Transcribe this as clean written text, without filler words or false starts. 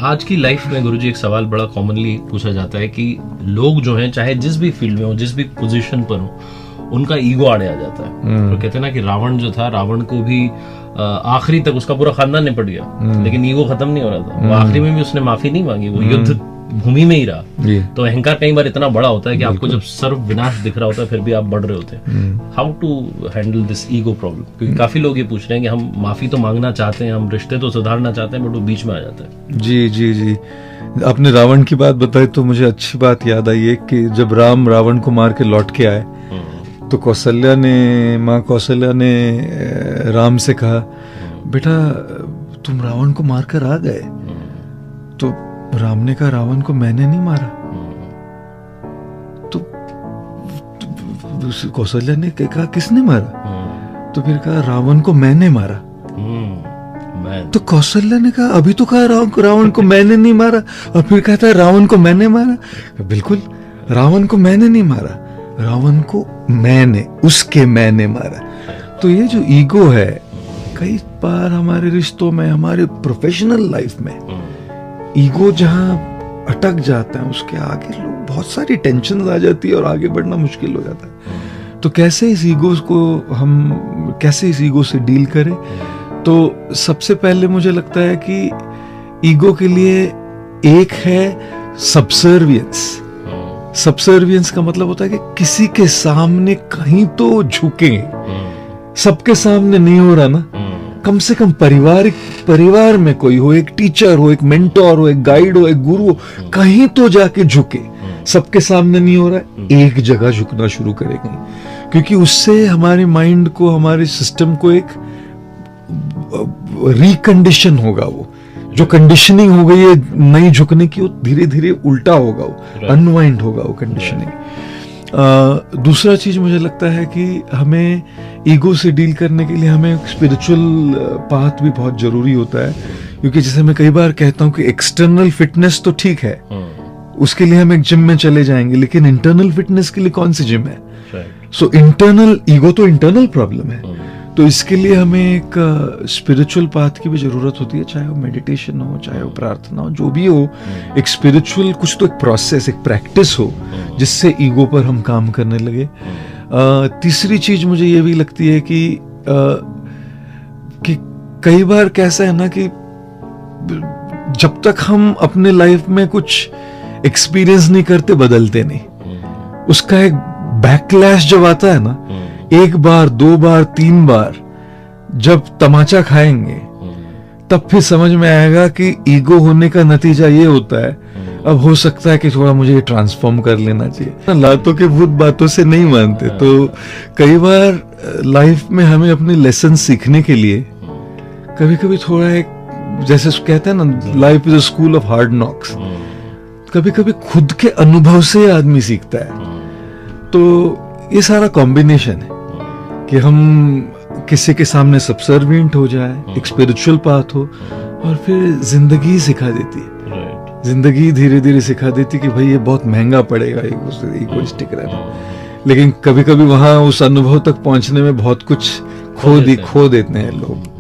आज की लाइफ में गुरुजी एक सवाल बड़ा कॉमनली पूछा जाता है कि लोग जो हैं चाहे जिस भी फील्ड में हो, जिस भी पोजीशन पर हो, उनका ईगो आड़े आ जाता है। तो कहते हैं ना कि रावण जो था, रावण को भी आखिरी तक उसका पूरा खानदान निपट गया, लेकिन ईगो खत्म नहीं हो रहा था। वो आखिरी में भी उसने माफी नहीं मांगी, वो युद्ध भूमि में ही रहा। तो अहंकार कई बार इतना बड़ा होता है कि आपको जब सर्व विनाश दिख रहा होता है फिर भी आप बढ़ रहे होते हैं। How to handle this ego problem? क्योंकि काफी लोग ये पूछ रहे हैं कि हम माफी तो मांगना चाहते हैं, हम रिश्ते तो सुधारना चाहते हैं, बट वो बीच में आ जाता है। जी जी जी, आपने रावण की बात बताई तो मुझे अच्छी बात याद आई है कि जब राम रावण को मार के लौट के आए तो माँ कौशल्या ने राम से कहा, बेटा तुम रावण को मारकर आ गए। तो राम ने कहा, रावण को मैंने नहीं मारा। तो कौशल्या ने कहा, किसने मारा? तो फिर कहा, रावण को मैंने मारा। तो कौशल्या ने कहा, अभी तो कहा रावण को मैंने नहीं मारा, और फिर कहता है रावण को मैंने मारा। बिल्कुल, रावण को मैंने नहीं मारा, रावण को मैंने मारा। तो ये जो ईगो है, कई बार हमारे रिश्तों में, हमारे प्रोफेशनल लाइफ में ईगो जहां अटक जाता है, उसके आगे लोग बहुत सारी टेंशन आ जाती है और आगे बढ़ना मुश्किल हो जाता है। तो कैसे इस ईगो से डील करें? तो सबसे पहले मुझे लगता है कि ईगो के लिए एक है सबसर्वियंस। सबसर्वियंस का मतलब होता है कि किसी के सामने कहीं तो झुके। सबके सामने नहीं हो रहा ना, कम से कम परिवार में कोई हो, एक टीचर हो, एक मेंटोर हो, एक गाइड हो, एक गुरु हो, कहीं तो जाके झुके। सबके सामने नहीं हो रहा है, एक जगह झुकना शुरू करे कहीं, क्योंकि उससे हमारे माइंड को, हमारे सिस्टम को एक रिकंडीशन होगा। वो जो कंडीशनिंग हो गई है नहीं झुकने की, वो धीरे धीरे उल्टा होगा, वो अनवाइंड होगा वो कंडीशनिंग। दूसरा चीज मुझे लगता है कि हमें ईगो से डील करने के लिए हमें स्पिरिचुअल पाथ भी बहुत जरूरी होता है। क्योंकि जैसे मैं कई बार कहता हूँ कि एक्सटर्नल फिटनेस तो ठीक है, उसके लिए हम एक जिम में चले जाएंगे, लेकिन इंटरनल फिटनेस के लिए कौन सी जिम है? सो इंटरनल ईगो तो इंटरनल प्रॉब्लम है। तो इसके लिए हमें एक स्पिरिचुअल पाथ की भी जरूरत होती है, चाहे वो मेडिटेशन हो, चाहे वो प्रार्थना हो, जो भी हो, एक स्पिरिचुअल कुछ तो एक प्रोसेस, एक प्रैक्टिस हो जिससे ईगो पर हम काम करने लगे। तीसरी चीज मुझे ये भी लगती है कि कई बार कैसा है ना कि जब तक हम अपने लाइफ में कुछ एक्सपीरियंस नहीं करते, बदलते नहीं। उसका एक बैकलैश जब आता है ना, एक बार, दो बार, तीन बार जब तमाचा खाएंगे, तब फिर समझ में आएगा कि ईगो होने का नतीजा ये होता है, अब हो सकता है कि थोड़ा मुझे ये ट्रांसफॉर्म कर लेना चाहिए। लातों के भूत बातों से नहीं मानते। तो कई बार लाइफ में हमें अपने लेसन सीखने के लिए कभी कभी थोड़ा एक, जैसे कहते हैं ना, life is a school of hard knocks. कभी कभी खुद के अनुभव से आदमी सीखता है। तो ये सारा कॉम्बिनेशन है कि हम किसी के सामने सबसर्विएंट हो जाए, एक स्पिरिचुअल पाथ हो, और फिर जिंदगी सिखा देती है। जिंदगी धीरे धीरे सिखा देती कि भाई ये बहुत महंगा पड़ेगा इगोइस्टिक रहना। लेकिन कभी कभी वहां उस अनुभव तक पहुंचने में बहुत कुछ खो देते हैं लोग।